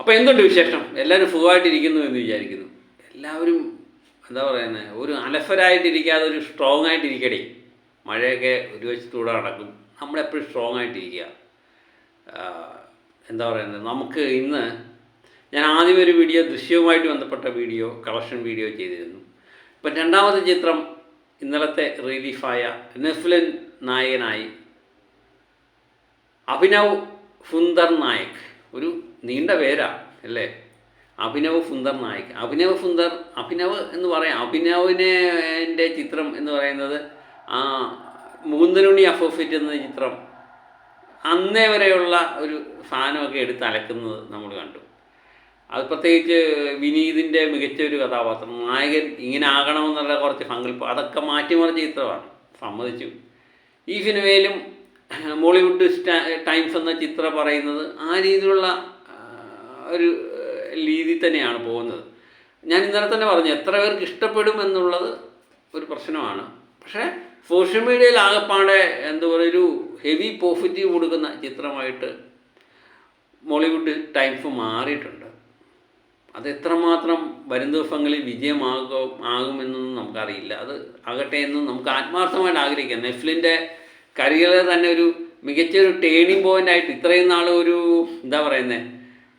അപ്പോൾ എന്തുണ്ട് വിശേഷം? എല്ലാവരും സുഖമായിട്ടിരിക്കുന്നു എന്ന് വിചാരിക്കുന്നു. എല്ലാവരും എന്താ പറയുന്നത്, ഒരു അലസരായിട്ടിരിക്കാതെ ഒരു സ്ട്രോങ് ആയിട്ടിരിക്കണേ. മഴയൊക്കെ ഒരു വശത്തൂടെ നടക്കും, നമ്മളെപ്പോഴും സ്ട്രോങ് ആയിട്ടിരിക്കുക. എന്താ പറയുന്നത്, നമുക്ക് ഇന്ന് ഞാൻ ആദ്യം ഒരു വീഡിയോ ദൃശ്യവുമായിട്ട് ബന്ധപ്പെട്ട വീഡിയോ, കളക്ഷൻ വീഡിയോ ചെയ്തിരുന്നു. ഇപ്പം രണ്ടാമത്തെ ചിത്രം ഇന്നലത്തെ റിലീഫായ നെഫ്ലിൻ നായകനായി അഭിനവ് സുന്ദർ നായക്, ഒരു നീണ്ട പേരാ അല്ലേ, അഭിനവ് സുന്ദർ നായക്. അഭിനവ് എന്ന് പറയാം. അഭിനവിൻ്റെ ചിത്രം എന്ന് പറയുന്നത് മൂന്നനുണ്ണി അഫോഫിറ്റ് എന്ന ചിത്രം അന്നേ വരെയുള്ള ഒരു സാധനമൊക്കെ എടുത്ത് അലക്കുന്നത് നമ്മൾ കണ്ടു. അത് പ്രത്യേകിച്ച് വിനീതിൻ്റെ മികച്ചൊരു കഥാപാത്രം, നായകൻ ഇങ്ങനെ ആകണമെന്നുള്ള കുറച്ച് സങ്കല്പം, അതൊക്കെ മാറ്റിമറിച്ച ചിത്രമാണ്, സമ്മതിച്ചു. ഈ സിനിമയിലും മോളിവുഡ് ടൈംസ് എന്ന ചിത്രം പറയുന്നത് ആ രീതിയിലുള്ള ഒരു രീതി തന്നെയാണ് പോകുന്നത്. ഞാൻ ഇന്നലെ തന്നെ പറഞ്ഞു, എത്ര പേർക്ക് ഇഷ്ടപ്പെടും എന്നുള്ളത് ഒരു പ്രശ്നമാണ്. പക്ഷേ സോഷ്യൽ മീഡിയയിൽ ആകെപ്പാടെ എന്താ പറയുക, ഒരു ഹെവി പോസിറ്റീവ് കൊടുക്കുന്ന ചിത്രമായിട്ട് മോളിവുഡ് ടൈംസ് മാറിയിട്ടുണ്ട്. അത് എത്രമാത്രം വരും ദിവസങ്ങളിൽ ആകുമെന്നൊന്നും നമുക്കറിയില്ല. അത് ആകട്ടെ എന്നും നമുക്ക് ആത്മാർത്ഥമായിട്ട് ആഗ്രഹിക്കാം. നെഫ്ലിൻ്റെ കരിയറിൽ തന്നെ ഒരു മികച്ചൊരു ടേണിംഗ് പോയിൻ്റ് ആയിട്ട് ഇത്രയും നാൾ ഒരു എന്താ പറയുന്നത്,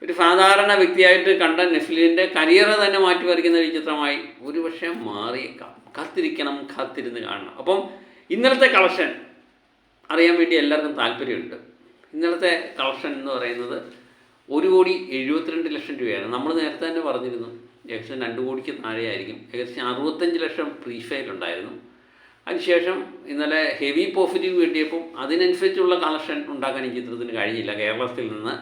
ഒരു സാധാരണ വ്യക്തിയായിട്ട് കണ്ട നെഫ്ലിൻ്റെ കരിയറെ തന്നെ മാറ്റിമറിക്കുന്ന ഒരു ചിത്രമായി ഒരുപക്ഷെ മാറിയേക്കാം. കാത്തിരുന്ന് കാണണം. അപ്പം ഇന്നലത്തെ കളക്ഷൻ അറിയാൻ വേണ്ടി എല്ലാവർക്കും താല്പര്യമുണ്ട്. ഇന്നലത്തെ കളക്ഷൻ എന്ന് പറയുന്നത് 1,72,00,000 രൂപയാണ്. നമ്മൾ നേരത്തെ തന്നെ പറഞ്ഞിരുന്നു ഏകദേശം 2 കോടിക്ക് താഴെയായിരിക്കും. ഏകദേശം 65 ലക്ഷം പ്രീ സെയിൽ ഉണ്ടായിരുന്നു. അതിനുശേഷം ഇന്നലെ ഹെവി പോസിറ്റീവ് കിട്ടിയപ്പോൾ അതിനനുസരിച്ചുള്ള കളക്ഷൻ ഉണ്ടാക്കാൻ ഈ ചിത്രത്തിന് കഴിഞ്ഞില്ല. കേരളത്തിൽ നിന്ന്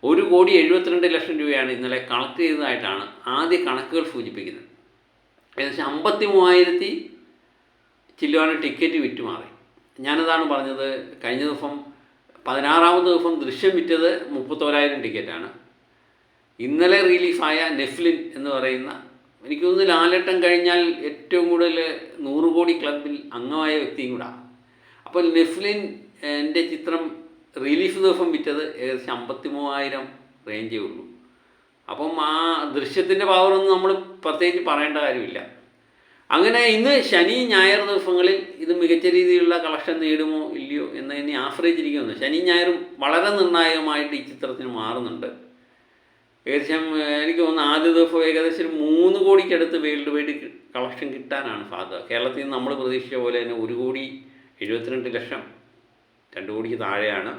1,72,00,000 രൂപയാണ് ഇന്നലെ കളക്ട് ചെയ്തതായിട്ടാണ് ആദ്യ കണക്കുകൾ സൂചിപ്പിക്കുന്നത്. ഏകദേശം 53,000 ചില്ലുവാണ് ടിക്കറ്റ് വിറ്റുമാറി. ഞാനതാണ് പറഞ്ഞത്, കഴിഞ്ഞ ദിവസം 16ാമത്തെ ദിവസം ദൃശ്യം വിറ്റത് 31,000 ടിക്കറ്റാണ്. ഇന്നലെ റിലീഫായ നെഫ്ലിൻ എന്ന് പറയുന്ന, എനിക്ക് തോന്നുന്നു ലാലേട്ടൻ കഴിഞ്ഞാൽ ഏറ്റവും കൂടുതൽ 100 കോടി ക്ലബിൽ അംഗമായ വ്യക്തിയും കൂടെ. അപ്പോൾ നെഫ്ലിൻ എൻ്റെ ചിത്രം റിലീഫ് ദിവസം വിറ്റത് ഏകദേശം 53,000 റേഞ്ചേ ഉള്ളൂ. അപ്പം ആ ദൃശ്യത്തിൻ്റെ പവറൊന്നും നമ്മൾ പ്രത്യേകിച്ച് പറയേണ്ട കാര്യമില്ല. അങ്ങനെ ഇന്ന് ശനി ഞായർ ദിവസങ്ങളിൽ ഇത് മികച്ച രീതിയിലുള്ള കളക്ഷൻ നേടുമോ ഇല്ലയോ എന്നതിനെ ആശ്രയിച്ചിരിക്കുന്നു. ശനി ഞായറും വളരെ നിർണായകമായിട്ട് ഈ ചിത്രത്തിന് മാറുന്നുണ്ട്. ഏകദേശം എനിക്ക് തോന്നുന്നു ആദ്യ ദിവസം ഏകദേശം 3 കോടിക്കടുത്ത് വേൾഡ് വൈഡ് കളക്ഷൻ കിട്ടാനാണ് സാധ്യത. കേരളത്തിൽ നിന്ന് നമ്മൾ പ്രതീക്ഷിച്ച പോലെ തന്നെ 1,72,00,000, 2 കോടിക്ക് താഴെയാണ്.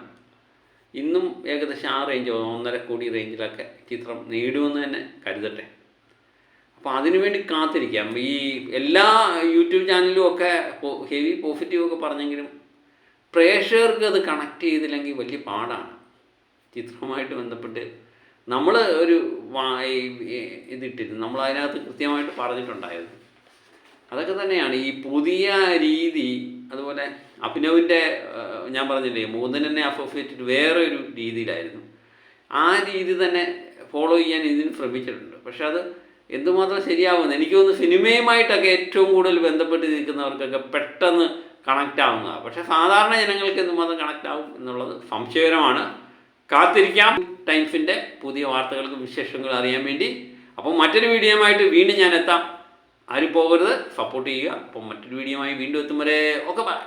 ഇന്നും ഏകദേശം ആ റേഞ്ച്, 1.5 കോടി റേഞ്ചിലൊക്കെ ചിത്രം നേടുമെന്ന് തന്നെ കരുതട്ടെ. അപ്പോൾ അതിനുവേണ്ടി കാത്തിരിക്കാം. ഈ എല്ലാ യൂട്യൂബ് ചാനലും ഒക്കെ ഹെവി പോസിറ്റീവൊക്കെ പറഞ്ഞെങ്കിലും പ്രേക്ഷകർക്ക് അത് കണക്ട് ചെയ്തില്ലെങ്കിൽ വലിയ പാടാണ്. ചിത്രവുമായിട്ട് ബന്ധപ്പെട്ട് നമ്മൾ ഒരു ഇതിട്ടിരുന്നു, നമ്മൾ അതിനകത്ത് കൃത്യമായിട്ട് പറഞ്ഞിട്ടുണ്ടായിരുന്നു. അതൊക്കെ തന്നെയാണ് ഈ പുതിയ രീതി. അതുപോലെ അഭിനവിൻ്റെ ഞാൻ പറഞ്ഞില്ലേ, മൂന്നനെ അസോസിയേറ്റഡ് വേറെ ഒരു രീതിയിലായിരുന്നു. ആ രീതി തന്നെ ഫോളോ ചെയ്യാൻ ഇതിന് ശ്രമിച്ചിട്ടുണ്ട്. പക്ഷെ അത് എന്തുമാത്രം ശരിയാവുമെന്ന് എനിക്ക് തോന്നുന്നു. സിനിമയുമായിട്ടൊക്കെ ഏറ്റവും കൂടുതൽ ബന്ധപ്പെട്ട് നിൽക്കുന്നവർക്കൊക്കെ പെട്ടെന്ന് കണക്റ്റ് ആവുന്നതാണ്. പക്ഷേ സാധാരണ ജനങ്ങൾക്ക് എന്തുമാത്രം കണക്റ്റ് ആവും എന്നുള്ളത് സംശയകരമാണ്. കാത്തിരിക്കാം ടൈംസിൻ്റെ പുതിയ വാർത്തകൾക്കും വിശേഷങ്ങളും അറിയാൻ വേണ്ടി. അപ്പം മറ്റൊരു വീഡിയോയുമായിട്ട് വീണ്ടും ഞാൻ എത്താം. ആരും പോകരുത്, സപ്പോർട്ട് ചെയ്യുക. അപ്പം മറ്റൊരു വീഡിയോയുമായി വീണ്ടും എത്തും വരെ ഒക്കെ ബൈ.